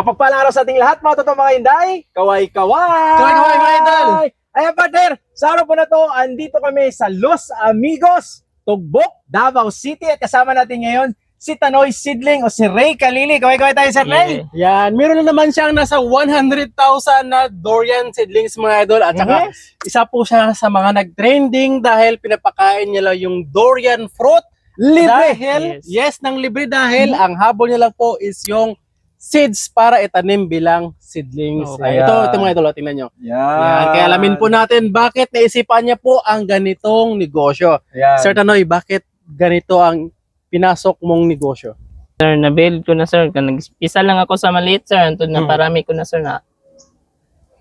Mapagpalang araw sa ating lahat, mga totoong mga Inday. Kaway-kaway! Kaway-kaway, mga idol! Ayan, partner, sa araw po na to, andito kami sa Los Amigos, Tugbok, Davao City. At kasama natin ngayon si Tanoy Seedling o si Ray Kalili. Kaway-kaway tayo, Sir Ray. Yan, meron na naman siyang nasa 100,000 na durian seedlings, mga idol. At saka, isa po siya sa mga nag-trending dahil pinapakain niya lang yung durian fruit. Libre! Dahil, yes, ng libre dahil ang habol niya lang po is yung seeds para itanim bilang seedlings. Okay. Ito mga idol, tingnan nyo. Yan. Kaya alamin po natin bakit naisipan niya po ang ganitong negosyo. Yan. Sir Tanoy, bakit ganito ang pinasok mong negosyo? Sir, na-build ko na sir. Isa lang ako sa maliit sir. Antod na parami ko na sir na.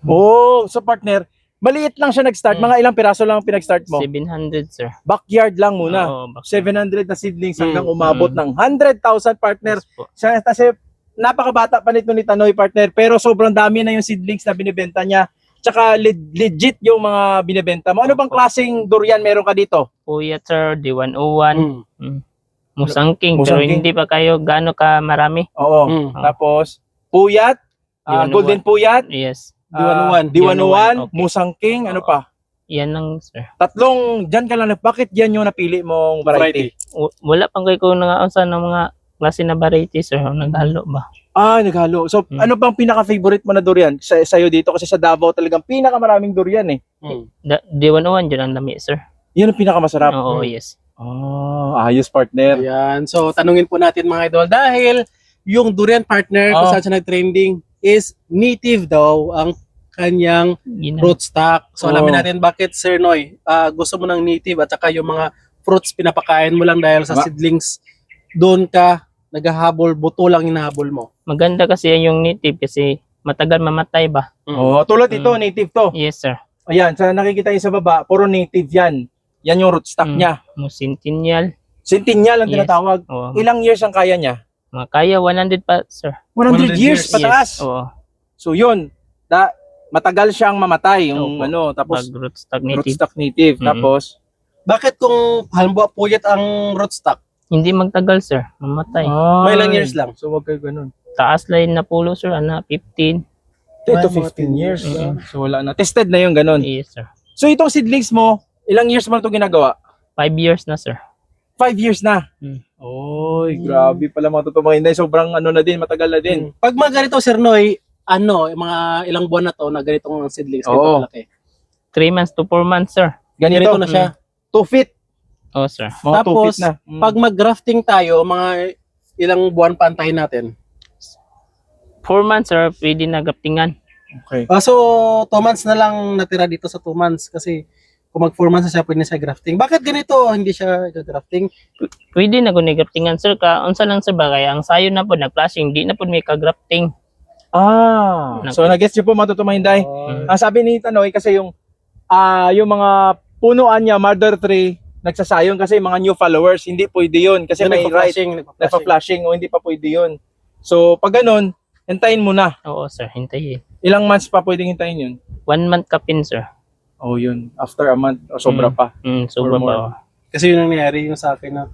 Oh, so partner, maliit lang siya nag-start. Mga ilang piraso lang ang pinag-start mo? 700 sir. Backyard lang muna. Oo, 700 na seedlings hanggang umabot ng 100,000 partner. Yes po. Siya kasi napakabata pa nito ni Tanoy, partner, pero sobrang dami na yung seedlings na binibenta niya. Tsaka legit yung mga binibenta mo. Ano bang klaseng durian meron ka dito? Puyat sir, D101. Musangking, Musangking. pero hindi pa kayo gaano ka marami. Oo. Tapos puyat, D101. golden puyat, Yes. D101. D101, Okay. musangking, ano pa? Yan lang sir. Tatlong dyan ka lang. Bakit yan yung napili mong variety? Wala pang kayo kung nangaunsa ng mga klase na variety sir. Naghalo ba? Ah, naghalo. So, ano bang pinaka-favorite mo na durian sa'yo dito? Kasi sa Davao talagang pinakamaraming durian eh. D101 dyan ang lami sir. Yan ang pinakamasarap. Oo, yes. Ah, ayos partner. Ayan. So, tanungin po natin mga idol dahil yung durian partner kung saan siya nag-trending is native daw ang kanyang rootstock. So, alamin natin bakit Sir Noy gusto mo ng native at saka yung mga fruits pinapakain mo lang dahil sa seedlings doon ka naghahabol, buto lang hinahabol mo. Maganda kasi yung native kasi matagal mamatay ba? Oh, tulad ito, native to. Yes sir. Ayan, sa nakikita niyo sa baba, puro native yan. Yan yung rootstock niya. Musintinyal. Centennial ang Yes. tinatawag. Oo. Ilang years ang kaya niya? Kaya 100 pa sir. 100 years pataas. Oo. So yun, matagal siyang mamatay yung Opo. tapos Pag rootstock native. rootstock native. Tapos Bakit kung halimbawa puyat ang rootstock? Hindi magtagal sir. Mamatay. May ilang years lang. So wag kayo ganun. Taas line na pulo sir. 15. Ito Ay, mga 15 years. Mm. So wala na. Tested na yung ganun. Yes sir. So itong seedlings mo, ilang years mo na ito ginagawa? 5 years na sir. 5 years na. Mm. Oy, grabe pala mga totoo mga Inday. Sobrang ano na din, matagal na din. Pag mga ganito Sir Noy, mga ilang buwan na to na ganitong seedlings, ganito Oo. kalaki. 3 months to 4 months sir. Ganito, Ganito na siya. 2 feet. Oh sir. Mga 2 Tapos, feet na. Pag mag-grafting tayo, mga ilang buwan pa antayin natin. 4 months sir. Pwede na gaptingan. Okay. So, 2 months na lang natira dito sa 2 months kasi kung mag 4 months na siya, pwede na siya grafting. Bakit ganito? Hindi siya grafting? Pwede na guni graftingan sir. Unsa lang sir ba kaya ang sayo na po nag-flashing. Di na po may ka-grafting. So nag-gets niyo po mga totoo mga Inday. Ang sabi ni Tanoy kasi yung mga punuan niya, mother tree, nagsasayong kasi mga new followers, hindi pwede yun. Kasi may right, nagpa-flashing o hindi pa pwede yun. So pag ganun, hintayin mo na. Oo sir. Hintayin. Ilang months pa pwedeng hintayin yun? 1 month kapin sir. Oh yun. After a month, o sobra pa. Sobra Or more. ba? Kasi yun ang nangyari yung sa akin na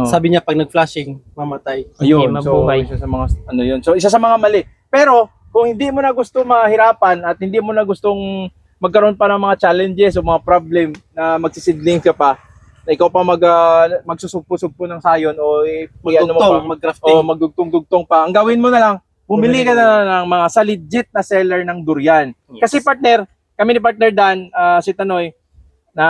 sabi niya pag nag-flashing, mamatay. Ayun, Hindi so mabuhay. isa sa mga ano yun. So isa sa mga mali. Pero kung hindi mo na gusto mahirapan at hindi mo na gustong magkaroon pa ng mga challenges o mga problem na magsisidling ka pa, na ikaw pa magsusugpo-sugpo ng sayon o Mag-grafting. magdugtong-dugtong pa. Ang gawin mo na lang, bumili ka na ng mga sa legit na seller ng durian. Yes. Kasi partner, kami ni partner Dan, si Tanoy, na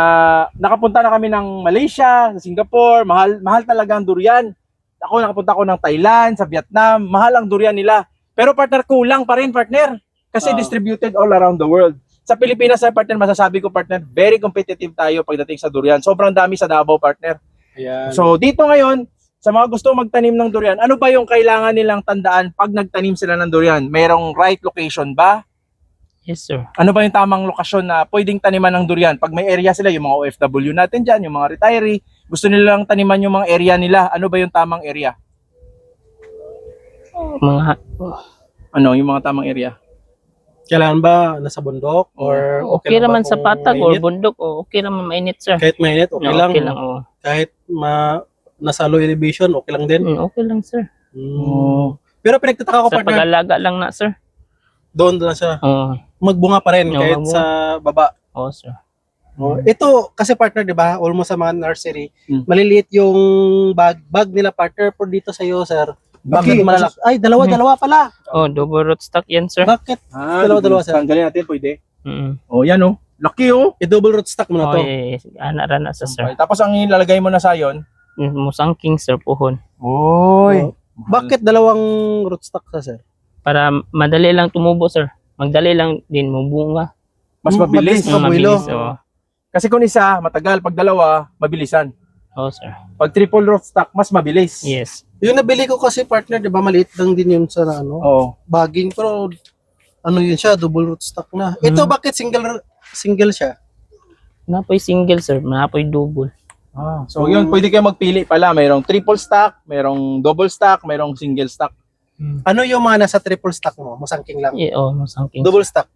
nakapunta na kami ng Malaysia, sa Singapore, mahal talaga ang durian. Nakapunta ako ng Thailand, sa Vietnam, mahal ang durian nila. Pero partner, kulang pa rin partner. Kasi distributed all around the world. Sa Pilipinas, partner, masasabi ko partner, very competitive tayo pagdating sa durian. Sobrang dami sa Davao partner. Ayan. So dito ngayon, sa mga gusto magtanim ng durian, ano ba yung kailangan nilang tandaan pag nagtanim sila ng durian? Mayroong right location ba? Yes sir. Ano ba yung tamang lokasyon na pwedeng taniman ng durian? Pag may area sila, yung mga OFW natin dyan, yung mga retiree, gusto nilang taniman yung mga area nila, ano ba yung tamang area? Ano yung mga tamang area? Kailangan ba nasa bundok? Or Okay lang ba naman sa kung patag or mainit? bundok o okay naman mainit sir. Kahit mainit, okay lang. Okay lang oh. Kahit nasa low elevation, okay lang din. Okay lang sir. Mm. Pero pinagtataka ko Sa partner, pag-alaga lang na, sir. doon lang siya. Oo. Magbunga pa rin Oo, kahit magbunga. sa baba. Oo, sir. Oh, ito kasi partner, 'di ba? Almost sa mga nursery. Hmm. Maliliit yung bag nila partner por dito sa iyo, sir. Bakit Laki. malalak? Ay, dalawa pala. Oh, double rootstock yan, sir. Bakit? Dalawa, sir. Tanggalin natin, pwede. Mm. Oh, yan oh. Laki oh. I-double rootstock mo na Oh, to. yes. Ana ra na sa, sir. Tapos ang ilalagay mo na sayon. Musangking, sir, puhon. Oy. Bakit dalawang rootstock sa sir? Para madali lang tumubo, sir. Magdali lang din mabunga. Mas mabilis. Mabilis. Kabuilo. Mabilis, oo. Kasi kung isa, matagal. Pag dalawa, mabilisan. Oo, sir. Pag triple rootstock, mas mabilis. Yes. Yung nabili ko kasi partner, 'di ba? Maliit lang din yun sa ano, Oo. bagging pero ano yun siya, double rootstock na. Ito bakit single siya? Napoy single, sir. Napoy double. So yun, pwede kayo magpili pala. Mayroong triple stock, mayroong double stock, mayroong single stock. Ano yung mga nasa triple stock mo? Musangking lang. Oo, musangking. Double stock.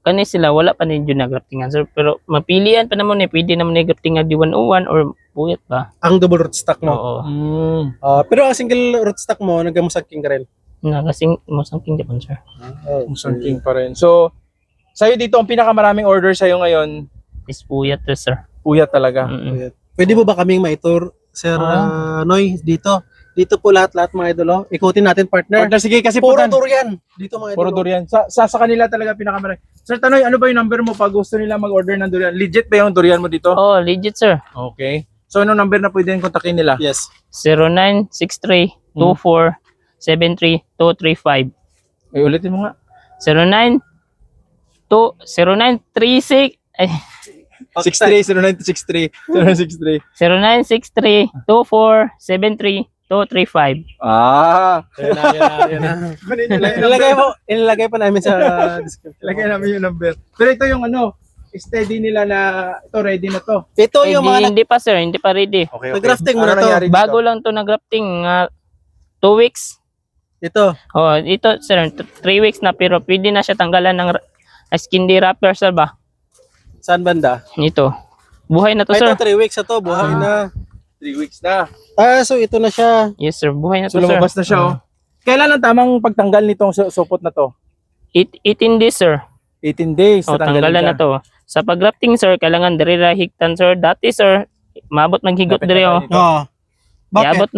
Kani sila, wala pa ninyo na graftingan, sir. Pero mapilian pa naman pwede naman na graftingan di 101 or puyat ba? Ang double rootstock mo. Oo. Pero ang single rootstock mo, nagamusangking ka rin. Nakasing musangking Japan, sir. Musangking pa rin. So, sa'yo dito, ang pinakamaraming order sa'yo ngayon, Is puyat, sir. puyat talaga. Mm-mm. Pwede mo ba kaming maitur, Sir Noy, dito? Dito po lahat-lahat mga idolo. Ikutin natin partner. Partner, sige, kasi Puro putan. durian. Dito mga idolo. Puro durian. Sa kanila talaga pinakamarami. Sir Tanoy, ano ba yung number mo pag gusto nila mag-order ng durian? Legit ba yung durian mo dito? Oh, legit, sir. Okay. So, anong number na pwede yung kontakin nila? Yes. 0963-24-73235. Ay, ulitin mo nga. 0936 ay 63, 0963, 0963-24-73235. Ah. Yan na. Ilalagay pa namin sa description. Lagay namin yung number. Pero ito yung ano, steady nila na ito ready na to. Ito yung mga Hindi pa, sir. Hindi pa ready. Okay, Nag-grafting mo na to. nangyari dito? Bago lang to na grafting. 2 weeks. ito. Oh, ito, sir. 3 weeks na pero pwede na siya tanggalan ng skin wrapper, sir ba? Saan banda? Ito. Buhay na to, Ito sir. 3 weeks na to, buhay na. 3 weeks na. So ito na siya. Yes, sir. Buhay na So to, sir. lumabas na siya oh. Kailan ang tamang pagtanggal nitong supot na to? 18 days, sir. 18 days. O, tatanggalin tanggalan na ka. to. Sa pag-grafting, sir, kailangan diri ra higtan, sir. Dati, sir, maabot maghigot Lapit diri, na oh. tayo dito. Oh. Bakit? Iabot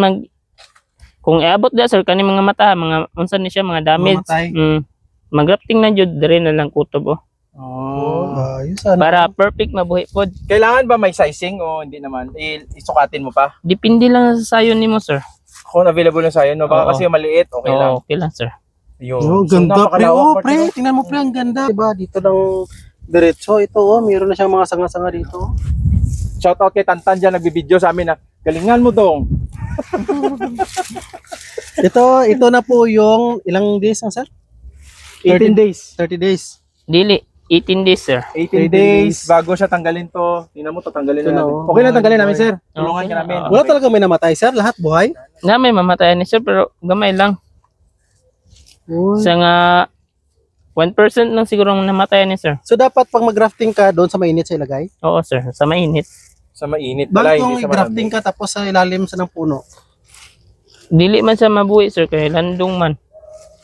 kung iabot da, sir, kani mga mata, mga, unsan ni siya, mga damage. Mamatay. Mag-grafting na jud diri na lang kutob, oh. Oh. Ayos ano. Para perfect mabuhi pod. Kailangan ba may sizing o hindi naman? Isukatin mo pa? Depende lang sa sayon nimo, sir. Kung available na sa'yo, no? Baka Oo. kasi maliit, okay lang. Oo, okay lang, sir. Yun. Oh, So, ganda pre. napakalawak, Oh, partner. pre. Tingnan mo pre, ang ganda. Diba? Dito lang diretso. Ito oh, mayroon na siyang mga sanga-sanga dito. Shout out kay Tantan dyan, nagbibideo sa amin na, galingan mo dong. Ito na po yung ilang days ang sir? 18 days. 30 days. Dili, 18 days, sir. 18 days bago siya tanggalin to. Tingnan mo to, tanggalin Ito na na, natin. oh. Okay lang tanggalin namin, Okay. sir. Tulungan ka namin. Wala talaga may namatay sir, lahat buhay. Na may mamatayan ni sir, pero gamay lang. Sa nga 1% lang siguro ang namatayan ni sir. So dapat pag mag-grafting ka doon sa mainit sa ilagay. Oo, sir. Sa mainit. Sa mainit pala, Bakit kung hindi sa i-grafting malamig. ka tapos sa ilalim sa ng puno? Dili man siya mabuhi, sir, kaya landong man.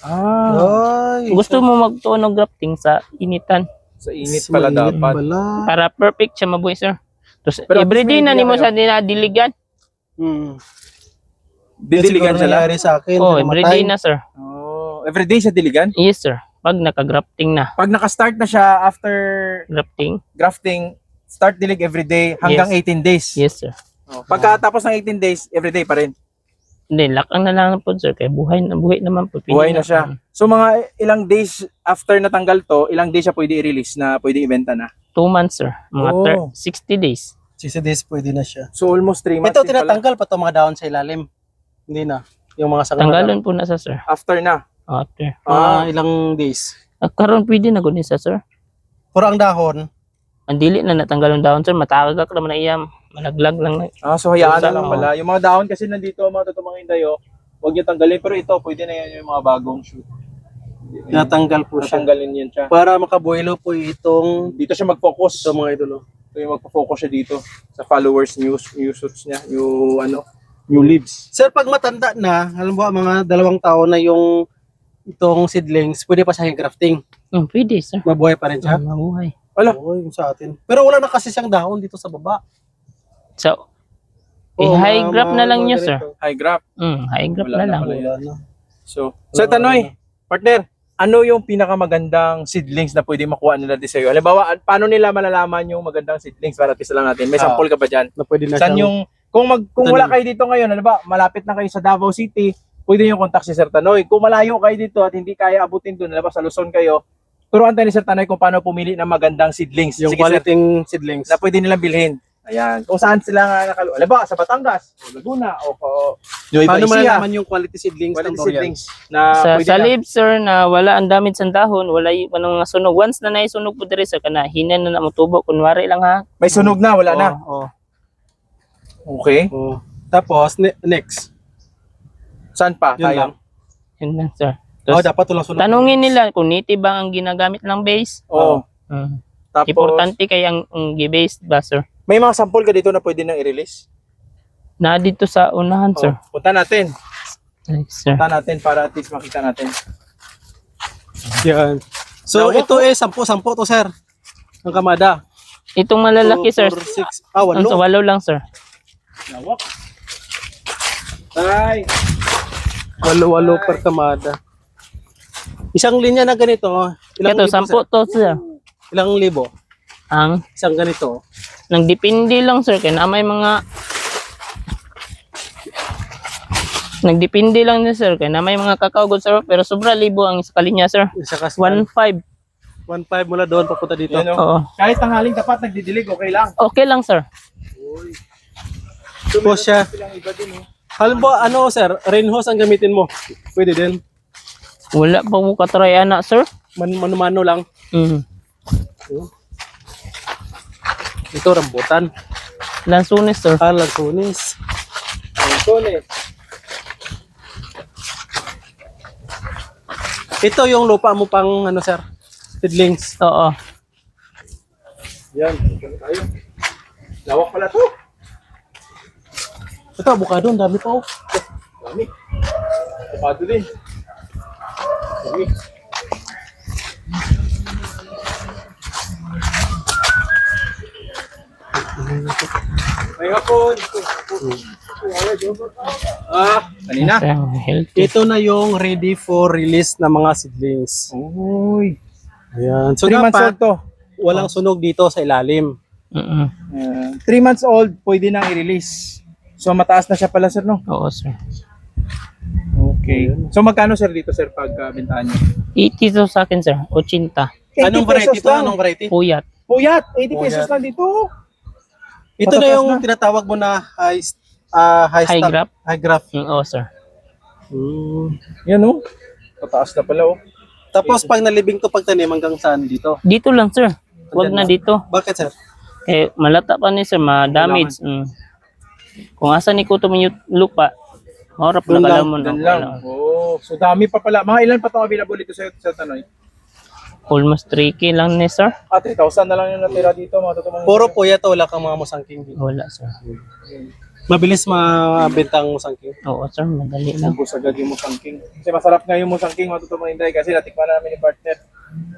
Ay, Gusto mo magtuon og grafting sa initan Sa init pala mainit dapat. pala. para perfect siya mabuhi, sir. Tapos Pero everyday mas na may nimo idea sa dinadiligan. Didiligan Siguro siya lang. nangyari sa akin. Oh, namatay. everyday na, sir. Oh, everyday sa diligan? Yes, sir. Pag naka-grafting na, Pag naka-start na siya after grafting. grafting, start dilig everyday hanggang 18 days. Yes, sir. Oh, pagkatapos ng 18 days, everyday pa rin. Hindi, lakang na lang po, sir. Kaya buhay naman po. Buhay na siya. So mga ilang days after natanggal to, ilang days siya pwede i-release na pwede ibenta na? 2 months, sir. Mga Oh. 60 days. 60 days pwede na siya. So almost 3 months. Ito din pala. tinatanggal pa to mga dahon sa ilalim. Hindi na. Yung mga sanga. Tanggalon po na sa, sir. After na. After. Ilang days. Karon pwede na guni sa, sir. Pero ang dahon, Ang dili na natanggalon dahon, sir. Matagak naman na iyam. Malaglag lang na. So hayaan na Sa- lang pala. Yung mga dahon kasi nandito, mga totoong indayo, huwag niyo tanggalin. Pero ito, pwede na yan yung mga bagong shoot. tinatanggal po siya. Natanggalin yan siya. Para makabuelo po itong Dito siya mag-focus. mga idolo. Ito yung magpo-focus siya dito sa followers, new shoots niya, yung ano. New leaves. Sir, pag matanda na, alam mo, mga 2 taon na yung itong seedlings, pwede pa siya grafting. Pwede, sir. Mabuhay pa rin siya. Mabuhay. Wala. Oo, yung sa atin. Pero wala na kasi siyang dahon dito sa baba. So, Oo, high mga- graph na mga lang niya, sir. ganito. High graph. High graph Wala na na lang. pala. Wala na. So, Sir Tanoy, partner, ano yung pinakamagandang seedlings na pwede makuha nila di sa'yo? Halimbawa, paano nila malalaman yung magandang seedlings para test lang natin? May Ah. sample ka ba dyan? Na pwede na Saan siyang... yung, kung wala kayo dito ngayon, halimbawa, malapit na kayo sa Davao City, pwede yung contact si Sir Tanoy. Kung malayo kayo dito at hindi kaya abutin doon, halimbawa sa Luzon kayo, turuan tayo ni Sir Tanoy kung paano pumili ng magandang seedlings. Yung Sige, sir, quality seedlings. na pwede nilang bilhin. Ayan. Kung saan sila nga nakalu. Halimbawa, sa Batangas, o Laguna, o Paano malalaman yung quality seedlings ng quality durian? seedlings na Sa, pwede sa na- leaves, sir, na wala ang damage sa dahon, wala yung mga sunog. Once na naisunog po diri, sir, kana hinan na namutubo. Kunwari lang, ha? may sunog na, wala na. Oo. Okay. Oo. Tapos, next. Saan pa? Yun lang. Yun lang, sir. Oh, Tapos, dapat tulang-sunod. tanungin nila kung native ba ang ginagamit ng base. Oo. Tapos, Importante kay ang base ba, sir? may mga sample ka dito na pwede nang i-release? Na dito sa unahan, sir. Punta natin. Yes, sir. Punta natin para at least makita natin. Yan. So, Lawak, ito 10 to, sir. Ang kamada. Itong malalaki, sir. 2, 4, 6. Ah, Ang 8. 8 lang, sir. Lawak. Ay. 8 per kamada. Isang linya na ganito, ilang Ito, libo, 10 sir? to, sir. Ilang libo? Ang Isang ganito. nagdepende lang, sir, kaya na may mga nagdepende lang niya, sir, kaya na may mga kakao, sir, pero sobra libo ang isa kalinya, sir. Isa kasi 1.5. 1.5 mula doon papunta dito. Yan, oh. Oo. Kahit tanghaling tapat nagdidilig, okay lang. Okay lang, sir. Tapos siya. Silang iba din, oh. Halimbawa, ano, sir, rain hose ang gamitin mo. Pwede din. Wala pa ko katry, anak, sir. Mano-mano lang. Ito, rambutan. Lansunis, sir. Lansunis. Lansunis. Ito yung lupa mo pang, ano, sir? Seedlings. Oo. Yan. Tayo. Lawak pala to. Ito, avocado. Ang dami pa, oh. Dami. Tapado din. Dami. May hapon. Kanina. Sir, healthy. Ito na yung ready for release na mga seedlings. Uy. Ayan. So, 3 months old dapat to. walang sunog dito sa ilalim. 3 months old, pwede nang i-release. So, mataas na siya pala, sir, no? Oo, sir. Okay. So, magkano, sir, dito, sir, pag bintahan nyo? 80 to sa akin, sir. 80. Anong 80 variety pesos ito? lang. Anong variety? Puyat. Puyat, 80 pesos Puyat. lang dito. Ito na Matatas yung na. tinatawag mo na high High stock- graph? High graph. Oo, sir. Yan, oh. Mataas na pala, oh. Tapos pag nalibing to pagtanim hanggang saan dito? Dito lang, sir. Huwag Andyan na lang. dito. Bakit, sir? Eh, malata pa ni, sir. Ma-damage. Kung asa ni kuto mo yung lupa, maurap na Doon lang, kalamon. Yan lang. Oh, so dami pa pala. Mga ilan pa itong available dito sa Tanoy? Almost 3K lang ni, sir. 3,000 na lang yung natira dito, mga totomong. Puro po yato, wala kang mga musangking dito. Wala, sir. Mabilis mabenta ang musangking. Oo, sir. Madali lang. Ubus agad yung musangking. Kasi masarap nga yung musangking, mga totomong Inday, kasi natikman na namin ni partner.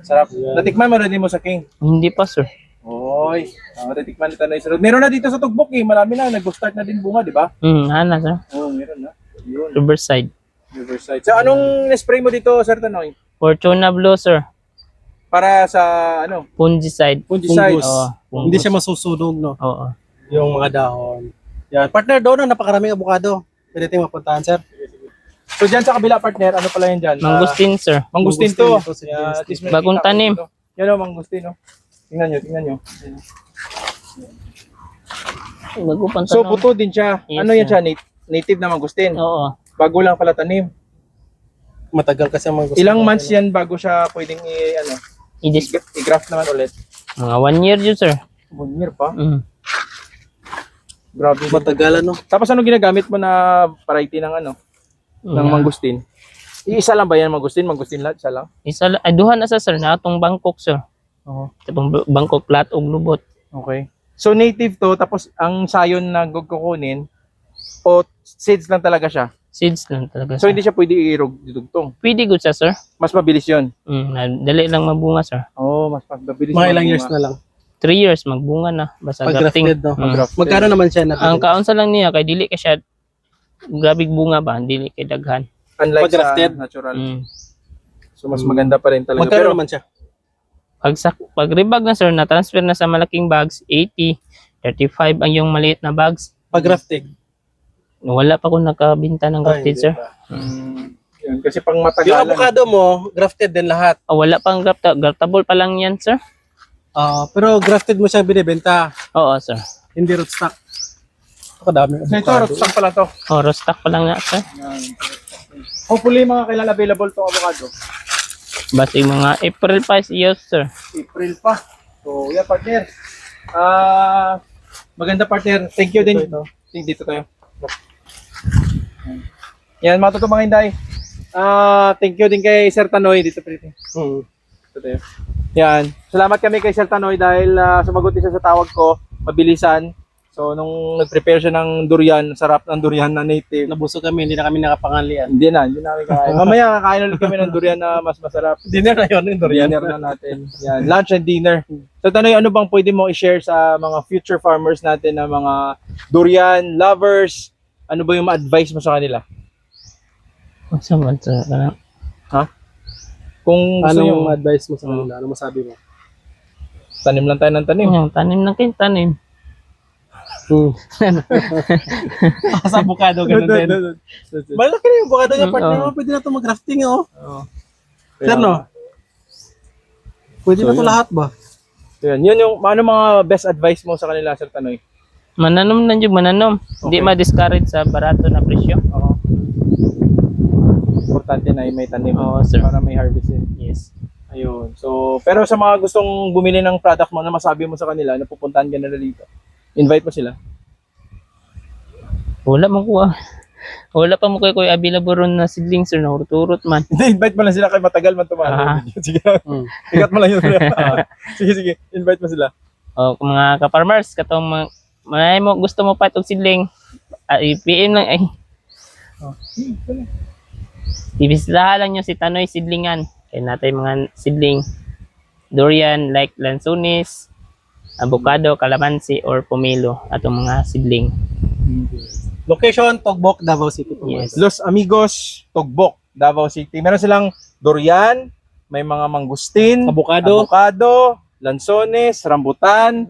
Sarap. Natikman mo rin yung musangking. Hindi pa, sir. Oy, natikman ni Tanoy. Meron na dito sa Tugbok, eh. Marami na. Nag-start na din bunga, di ba? Ana, sir. Oo, meron na. Yun. Riverside. Riverside. So, anong spray mo dito, Sir Tanoy? Fortuna Blue, sir. Para sa, ano? Fungicide. Fungicide. Fungus. Oo. Hindi siya masusunog, no? Oo. Yung mga dahon. Yan. Partner doon, no? Napakaraming avocado. Pwede tayong mapuntahan, sir. So, dyan sa kabila, partner, ano pala yan dyan? Mangustin, sir. Mangustin to. Mangustin to, Yeah, at least may Bagong kita ko tanim. dito. Yan o, mangustin, no? Tingnan nyo, tingnan nyo. Bago pang So, tanong. buto din siya. Yes, Ano yan sir. siya? Native na mangustin. Oo. Bago lang pala tanim. Matagal kasi ang mangustin. Ilang months yan bago siya pwedeng i-graft naman ulit? Mga 1 year yun, sir. 1 year pa. Matagal. Grabe. Matagal, ano? Tapos ano ginagamit mo na variety ng ano? Ng mangustin? Iisa lang ba yan mangustin? Mangustin lahat? Isa lang? Ay, duha na sa, sir. Na itong Bangkok, sir. Oo. Itong Bangkok plat og lubot. Okay. So native to, tapos ang sayon na kukunin, O seeds lang talaga siya? Seeds lang talaga So sir. hindi siya pwede idugtong. Pwede good siya sir. Mas mabilis yun. Dali lang mabunga sir. Mas mabilis. Mga ilang magbunga. years na lang. 3 years magbunga na. Basta Pag grafting. grafted, no? Grafted. Magkano naman siya Ang natin? kaunsa lang niya kay dili ka siya grabig bunga ba, dili kay daghan. Unlike Pag grafted? sa natural. So mas Mm. maganda pa rin talaga. Magkano Pero naman siya? Pag rebag na sir, na-transfer na sa malaking bags, 80, 35 ang yung maliit na bags. Pag grafted? Wala pa ko nakabinta ng grafted sir. yun, kasi pang Yung matagalan. avocado mo, grafted din lahat. Wala pang graftable pa lang yan sir. Pero grafted mo siya binibenta, Oo sir. hindi rootstock. Kadami So ito, rootstock pala to. Rostock pa lang na sir. Yan. Hopefully mga kailan available tong avocado. Basta yung mga April pa yes sir. April pa. So, yeah, partner. Maganda partner. Thank you din. Dito tayo. Yan, mga totoong mga Hinday. Thank you din kay Sir Tanoy dito pretty. Dito tayo. Yan. Salamat kami kay Sir Tanoy dahil sumagot siya sa tawag ko, mabilisan. So nung nag-prepare siya ng durian, sarap ng durian na native. Nabusog kami, hindi na kami nakapangalian. Hindi namin kain. Mamaya kakain ulit kami ng durian na mas masarap. Dinner na yun, yung durian. Dinner na natin. Yan, lunch and dinner. So Tanoy, ano bang pwede mo i-share sa mga future farmers natin na mga durian lovers? Ano ba yung ma-advise mo sa kanila? Masa man sir. Kung gusto nyo, Anong advice mo sa kanila? Ano masabi mo? tanim lang tayo ng tanim. Yung tanim lang kayo tanim. Sa avocado, ganun din. Malaki na yung avocado niya, partner mo. Pwede na ito mag-grafting, oh. Sir, no? Pwede na ito lahat ba? Yun yung ano mga best advice mo sa kanila, Sir Tanoy? Mananom lang yung mananom. Hindi ma-discourage sa barato na presyo. Oo. Importante na may tanim Oo, sir. para may harvest din. Yes. Ayun. So, pero sa mga gustong bumili ng product mo na masabi mo sa kanila na pupuntahan ka nila dito, invite mo sila. Wala mo kuha. Wala pa mo kayo available ron na seedlings sir na urut-urut man. Hindi, invite mo lang sila kay matagal man tumalo. Sige. Ikat mo lang yun. Sige. Invite mo sila. O kung mga ka-farmers, katong mga mo gusto mo pa itong seedling, i-PM lang ay. Ibisitahan lang nyo si Tanoy Seedlingan. Kaya natin mga seedling, durian like lansones, avocado, calamansi, or pomelo atong mga seedling. Location, Togbok, Davao City. Yes. Los Amigos, Togbok, Davao City. Meron silang durian, may mga mangustin, avocado, lansones, rambutan,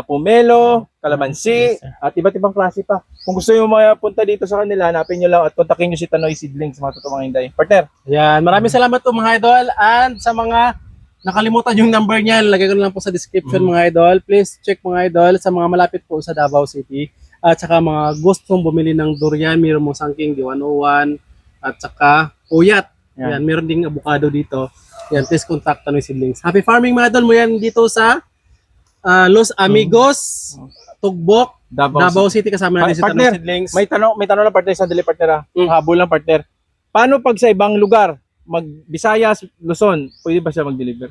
pomelo, calamansi, Yes, sir. at iba't ibang klase pa. Kung gusto nyo mapunta dito sa kanila, hanapin nyo lang at kontakin nyo si Tanoy Seedlings, mga totoong mga Hinday. Partner, Yan, maraming salamat po mga idol. And sa mga nakalimutan yung number niya, lagay ko na lang po sa description mga idol. Please check mga idol sa mga malapit po sa Davao City. At saka mga gustong bumili ng durian, mayroon mo sangking D101 at saka uyat. Yan. Yan, meron ding avocado dito. Yan, please contact Tanoy Seedlings. Happy farming mga idol mo yan dito sa Los Amigos, Tugbok, Davao City. Kasama natin si Partner, Tanoy Seedlings. may tanong lang partner, sandali partner habol lang partner. Paano pag sa ibang lugar, Visayas, Luzon, pwede ba siya mag-deliver?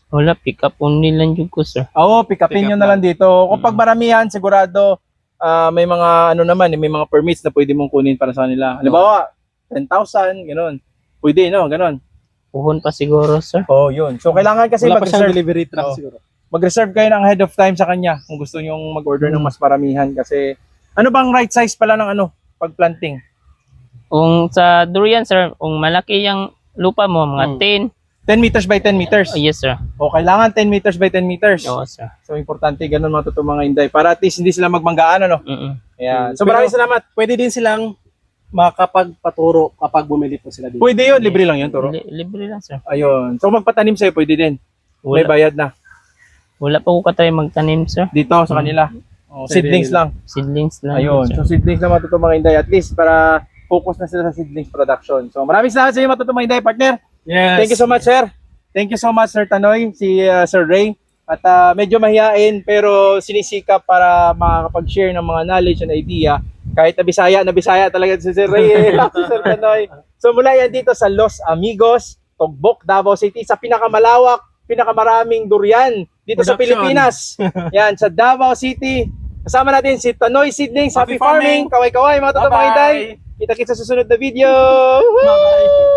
Wala, pick up only lang yung ko sir. Oo, pick upin Pick up nyo na lang dito. Kung pag maramihan, sigurado may mga ano naman, may mga permits na pwede mong kunin para sa kanila. Halimbawa, 10,000, gano'n. Pwede, no? Gano'n. Puhon pa siguro sir. Oh, yun. So, kailangan kasi Wala pa siyang mag-reserve. delivery truck Oo. siguro. Mag-reserve kayo ng ahead of time sa kanya kung gusto nyong mag-order ng mas maramihan. Kasi, ano bang right size pala ng ano, pag-planting? Kung sa durian sir, kung malaki yung lupa mo, mga 10. 10 meters by 10 meters. Oh, yes sir. O, kailangan 10 meters by 10 meters. Oo sir. So, importante, ganun mga totoong mga Hinday. Para at least hindi sila magmanggaan, ano? Ayan. So, Pero- maraming salamat. Pwede din silang makapagpaturo kapag bumili po sila dito. Pwede yun, libre lang yun, Turo. Libre lang sir. Ayun. So, magpatanim sa'yo, pwede din. May Wala, bayad na. wala pa ko katry magtanim sir. Dito sa kanila. Oh, seedlings lang. Seedlings lang. Ayun. sir. So seedlings na matutong mga Hinday. At least para focus na sila sa seedlings production. So maraming salamat sa inyo matutong mga Hinday, partner. Yes. Thank you so much, sir. Thank you so much, Sir Tanoy, si Sir Ray. At medyo mahihain pero sinisikap para makakapag-share ng mga knowledge and idea. Kahit na Bisaya talaga si Sir Ray, si Sir Tanoy. So mula yan dito sa Los Amigos, Togbok, Davao City, sa pinakamaraming durian dito sa Production. Pilipinas. Yan, sa Davao City, Kasama natin si Tanoy Seedlings. Happy Happy farming. farming! Kaway-kaway mga totoong mga Bye-bye. inday. Kita-kits sa susunod na video. Bye-bye.